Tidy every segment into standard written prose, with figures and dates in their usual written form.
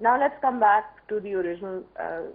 Now let's come back to the original.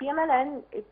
PMLN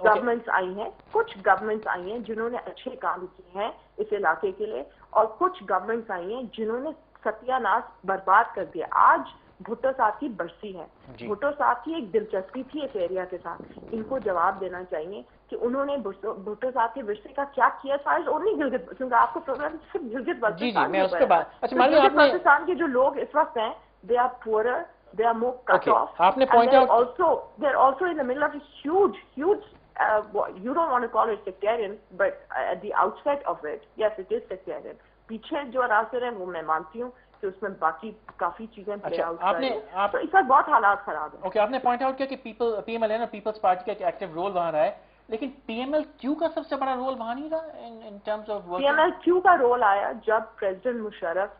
governments آئی ہیں، کچھ گورنمنٹس آئی ہیں جنہوں نے اچھے کام کیے ہیں اس علاقے کے لیے، اور کچھ گورنمنٹس آئی ہیں جنہوں نے ستیہ ناش برباد کر دیا. آج بھٹو صاحب کی برسی ہے، بھٹو صاحب کی ایک دلچسپی تھی اس ایریا کے ساتھ، ان کو جواب دینا چاہیے کہ انہوں نے بھٹو صاحب کے ورثے کا کیا کیا. سائز اونلی گلگت، کیونکہ آپ کو پروگرام صرف گلگت بلتستان کے اوپر ہے. گلگت بلتستان کے جو لوگ اس وقت ہیں they are poorer, they are more cut off, آپ نے and point out they're also in the middle of a huge you don't want to call it sectarian, but at the outset of it, yes it is sectarian. پیچھے جو راستے ہیں وہ میں مانتی ہوں کہ اس میں باقی کافی چیزیں پلے آؤٹ کر رہی ہیں، تو اس وقت بہت حالات خراب ہیں. اوکے، آپ نے پوائنٹ آؤٹ کیا کہ پی ایم ایل این اور پیپلز پارٹی کا ایک ایکٹیو رول وہاں رہا ہے، لیکن پی ایم ایل کیو کا سب سے بڑا رول وہاں نہیں رہا in terms of work. P M L Q کا رول آیا جب پریزیڈنٹ مشرف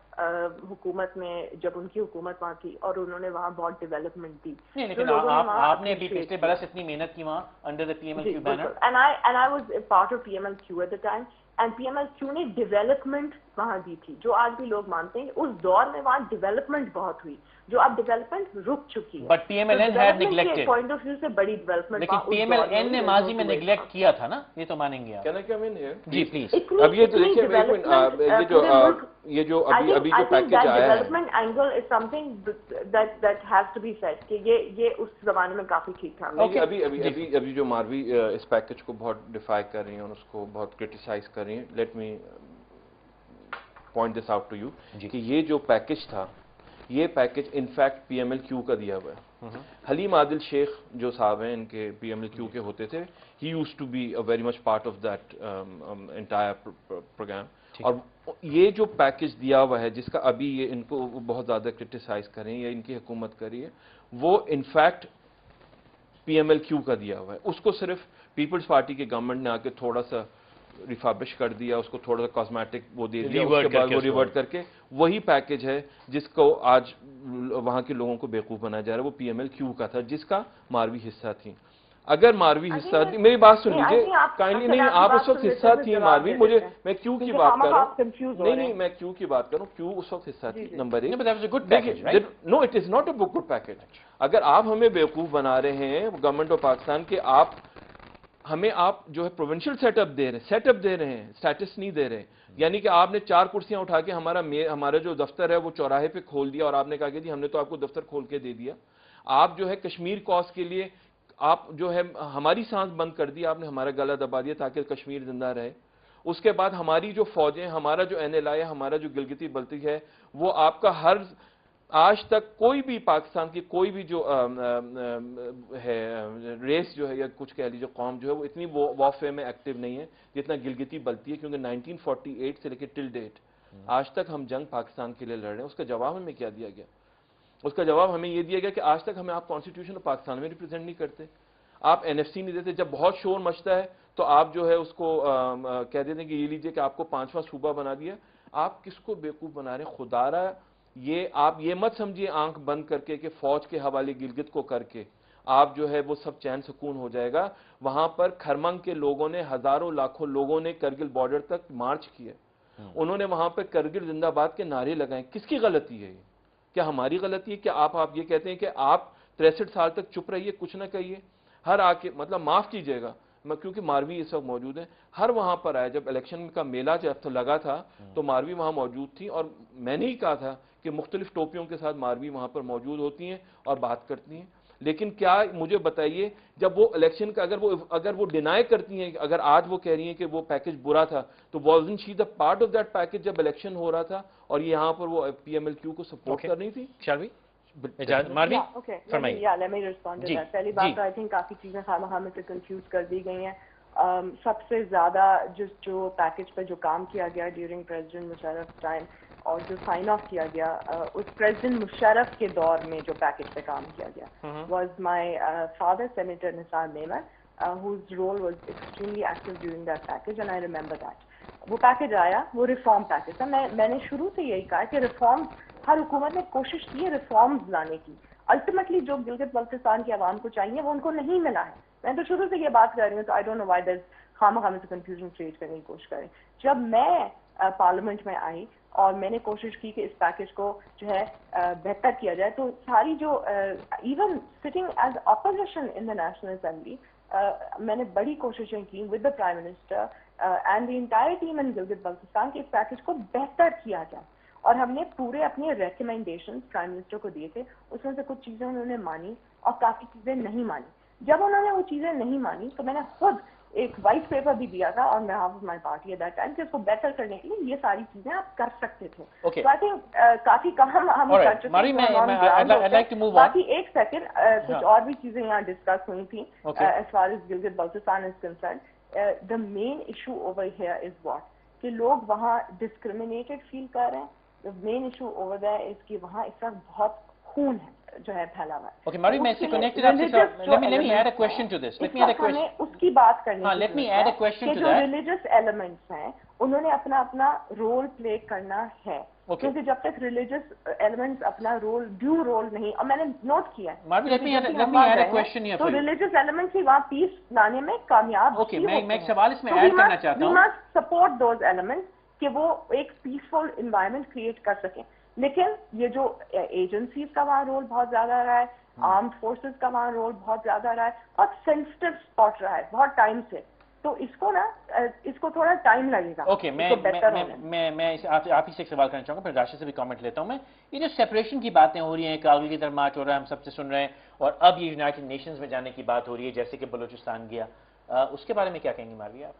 حکومت میں، جب ان کی حکومت وہاں تھی اور انہوں نے وہاں بہت ڈیولپمنٹ دی. نہیں، لیکن آپ نے بھی پچھلے برس اتنی محنت کی وہاں under the P M L Q banner. and I was a part of PMLQ at the time, and PMLQ نے ڈیولپمنٹ وہاں دی تھی، جو آج بھی لوگ مانتے ہیں اس دور میں وہاں ڈیولپمنٹ بہت ہوئی، جو اب ڈیولپمنٹ رک چکی ہے. But P M L N had neglected, point of view سے بڑی ڈیولپمنٹ، لیکن پی ایم ایل این نے ماضی میں نیگلیکٹ کیا تھا نا، یہ تو مانیں گے آپ. جی پلیز. اب یہ دیکھیے یہ جو ابھی جو پیکج آیا ہے، development angle is something that has to be said کہ یہ اس زمانے میں کافی ٹھیک تھا. ابھی جو ماروی اس پیکج کو بہت ڈیفائی کر رہی ہیں اور اس کو بہت کرٹیسائز کر رہی ہیں، let me point this out to you کہ یہ جو پیکج تھا، یہ package in fact P M L Q کا دیا ہوا ہے. حلیم عادل شیخ جو صاحب ہیں، ان کے پی ایم ایل کیو کے ہوتے تھے، he used to be very much part of that entire programme. اور یہ جو پیکج دیا ہوا ہے، جس کا ابھی یہ ان کو بہت زیادہ کرٹیسائز کریں یا ان کی حکومت کری ہے، وہ in fact P M L Q کا دیا ہوا ہے. اس کو صرف پیپلز پارٹی کے گورنمنٹ نے آ کے تھوڑا سا ریفابش کر دیا، اس کو تھوڑا سا کاسمیٹک وہ دے دیا، اس کے بعد وہ ریورٹ کر کے وہی پیکج ہے جس کو آج وہاں کے لوگوں کو بیوقوف بنایا جا رہا ہے، وہ پی ایم ایل کیو کا تھا، جس کا ماروی حصہ تھی. اگر ماروی حصہ تھی، میری بات سن لیجیے کائنڈلی، نہیں آپ اس وقت حصہ تھی ماروی، میں کیو کی بات کر رہا ہوں، نہیں میں کیو کی بات کروں، کیو اس وقت حصہ تھی. نمبر ایک، no it is not a good package. اگر آپ ہمیں بیوقوف بنا رہے ہیں گورنمنٹ آف پاکستان کے، ہمیں آپ جو ہے پروونشل سیٹ اپ دے رہے ہیں، اسٹیٹس نہیں دے رہے. یعنی کہ آپ نے 4 کرسیاں اٹھا کے ہمارا جو دفتر ہے وہ چوراہے پہ کھول دیا، اور آپ نے کہا کہ جی ہم نے تو آپ کو دفتر کھول کے دے دیا. آپ جو ہے کشمیر کاز کے لیے آپ جو ہے ہماری سانس بند کر دی، آپ نے ہمارا گلا دبا دیا تاکہ کشمیر زندہ رہے. اس کے بعد ہماری جو فوجیں، ہمارا جو این ایل آئی ہے، ہمارا جو گلگتی بلتی ہے، وہ آپ کا آج تک کوئی بھی پاکستان کی کوئی بھی جو ہے ریس جو ہے یا کچھ کہہ لیجیے قوم جو ہے، وہ اتنی وارفیئر میں ایکٹیو نہیں ہے جتنا گلگتی بلتی ہے. کیونکہ 1948 سے لے کے ٹل ڈیٹ آج تک ہم جنگ پاکستان کے لیے لڑ رہے ہیں. اس کا جواب ہمیں کیا دیا گیا؟ اس کا جواب ہمیں یہ دیا گیا کہ آج تک ہمیں آپ کانسٹیٹیوشن آف پاکستان میں ریپرزینٹ نہیں کرتے، آپ این ایف سی نہیں دیتے. جب بہت شور مچتا ہے تو آپ جو ہے اس کو کہہ دیتے ہیں کہ یہ لیجیے کہ آپ کو 5واں صوبہ بنا دیا. آپ کس کو بیوقوف بنا رہے ہیں؟ خدا را، آپ یہ مت سمجھیے آنکھ بند کر کے کہ فوج کے حوالے گلگت کو کر کے آپ جو ہے وہ سب چین سکون ہو جائے گا. وہاں پر کھرمنگ کے لوگوں نے، ہزاروں لاکھوں لوگوں نے کرگل بارڈر تک مارچ کیا، انہوں نے وہاں پہ کرگل زندہ باد کے نعرے لگائے. کس کی غلطی ہے یہ؟ کیا ہماری غلطی ہے؟ کیا آپ یہ کہتے ہیں کہ آپ 63 سال تک چپ رہیے، کچھ نہ کہیے؟ ہر آ کے مطلب معاف کیجیے گا، کیونکہ ماروی اس وقت موجود ہے، ہر وہاں پر آیا. جب الیکشن کا میلہ جب لگا تھا تو ماروی وہاں موجود تھی، اور میں نے ہی کہا تھا کہ مختلف ٹوپیوں کے ساتھ ماروی وہاں پر موجود ہوتی ہیں اور بات کرتی ہیں. لیکن کیا مجھے بتائیے، جب وہ الیکشن کا اگر وہ ڈینائی کرتی ہیں، اگر آج وہ کہہ رہی ہیں کہ وہ پیکج برا تھا، تو wasn't she the part of that package جب الیکشن ہو رہا تھا اور یہاں پر وہ پی ایم ایل کیو کو سپورٹ کر رہی تھی؟ پہلی بات تو آئی تھنک کافی چیزیں ہمیں سے کنفیوز کر دی گئی ہیں. سب سے زیادہ جو پیکج پہ جو کام کیا گیا ڈیورنگ پریزیڈنٹ مشرف ٹائم، اور جو سائن آف کیا گیا اس پریزیڈنٹ مشرف کے دور میں جو پیکج پہ کام کیا گیا، was my father senator Nisar Memon whose role was extremely active during that package, and I remember that. وہ پیکج آیا، وہ ریفارم پیکج تھا. میں نے شروع سے یہی کہا کہ ریفارم، ہر حکومت نے کوشش کی ہے ریفارمز لانے کی. الٹیمیٹلی جو گلگت بلتستان کے عوام کو چاہیے وہ ان کو نہیں ملا ہے. میں تو شروع سے یہ بات کر رہی ہوں، تو I don't know why there خواہ سے کنفیوژن کریٹ کرنے کی کوشش کریں. جب میں پارلیمنٹ میں آئی اور میں نے کوشش کی کہ اس پیکج کو جو ہے بہتر کیا جائے، تو ساری جو even sitting as opposition in the National Assembly, میں نے بڑی کوششیں کی with the prime minister and the entire team in Gilgit Baltistan کہ اس پیکج کو بہتر کیا جائے، اور ہم نے پورے اپنے ریکمینڈیشن پرائم منسٹر کو دیے تھے. اس میں سے کچھ چیزیں انہوں نے مانی اور کافی چیزیں نہیں مانی. جب انہوں نے وہ چیزیں نہیں مانی تو میں نے خود ایک وائٹ پیپر بھی دیا تھا اور میں half of my party at that time کہ اس کو بہتر کرنے کے لیے یہ ساری چیزیں آپ کر سکتے تھے. تو آئی تھنک کافی کام ہم کر چکے ہیں. باقی ایک سیکنڈ کچھ اور بھی چیزیں یہاں ڈسکس ہوئی تھیں as far as Gilgit Baltistan is concerned. The main issue over here is what کہ لوگ وہاں ڈسکریمنیٹڈ فیل کر رہے ہیں. The main issue over there is کہ وہاں اس وقت بہت خون ہے جو ہے پھیلا ہوا ہے. Okay, Marvi, میں اس سے connected آپ سے let me add a question to this. Let me add a question. اس کی بات کرنی ہے. Let me add a question to that. جو ریلیجس ایلیمنٹس ہیں انہوں نے اپنا اپنا رول پلے کرنا ہے. کیونکہ جب تک ریلیجس ایلیمنٹس اپنا ڈیو رول نہیں، اور میں نے نوٹ کیا ہے Marvi, let me add a question here تو for you. ریلیجس ایلیمنٹس ہی وہاں پیس لانے میں کامیاب. Okay, میں ایک سوال اس میں ایڈ کرنا چاہتا ہوں. We must support those elements کہ وہ ایک پیسفل انوائرمنٹ کریٹ کر سکیں. لیکن یہ جو ایجنسیز کا وہاں رول بہت زیادہ رہا ہے، آرمڈ فورسز کا وہاں رول بہت زیادہ رہا ہے، بہت سینسٹیو اسپاٹ رہا ہے بہت ٹائم سے. تو اس کو نا اس کو تھوڑا ٹائم لگے گا. اوکے، میں آپ ہی سے ایک سوال کرنا چاہوں گا، پھر راشد سے بھی کامنٹ لیتا ہوں. میں یہ جو سیپریشن کی باتیں ہو رہی ہیں، کارگل کی طرف مارچ ہو رہا ہے، ہم سب سے سن رہے ہیں، اور اب یہ یونائٹڈ نیشنز میں جانے کی بات ہو رہی ہے جیسے کہ بلوچستان گیا، اس کے بارے میں کیا کہیں گے ماروی آپ؟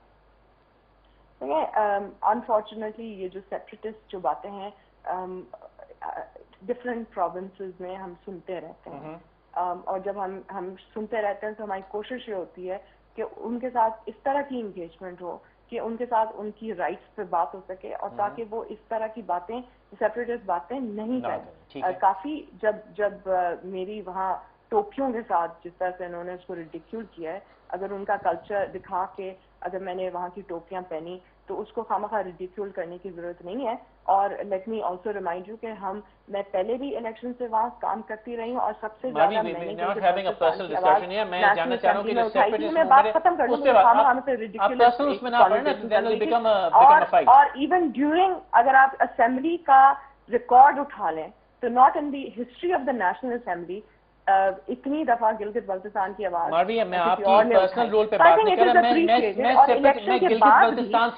انفارچونیٹلی یہ جو سیپریٹسٹ جو باتیں ہیں ڈفرینٹ پروونسز میں ہم سنتے رہتے ہیں، اور جب ہم سنتے رہتے ہیں تو ہماری کوشش یہ ہوتی ہے کہ ان کے ساتھ اس طرح کی انگیجمنٹ ہو کہ ان کے ساتھ ان کی رائٹس پہ بات ہو سکے، اور تاکہ وہ اس طرح کی باتیں سیپریٹسٹ باتیں نہیں کریں. کافی جب میری وہاں ٹوپیوں کے ساتھ جس طرح سے انہوں نے اس کو ریڈیکیول کیا ہے، اگر ان کا کلچر دکھا کے اگر میں نے وہاں کی ٹوپیاں پہنی تو اس کو خامخواہ ریڈیکیول کرنے کی ضرورت نہیں ہے. اور let me also remind you کہ میں پہلے بھی الیکشن سے وہاں کام کرتی رہی ہوں، اور سب سے زیادہ میں بات ختم کر دوں اور ایون ڈیورنگ اگر آپ اسمبلی کا ریکارڈ اٹھا لیں تو not in the history of the National assembly اتنی دفعہ گلگت بلتستان کی آواز. میں آپ کی پرسنل رول پہ بات نہیں کر رہا، میں گلگت بلتستان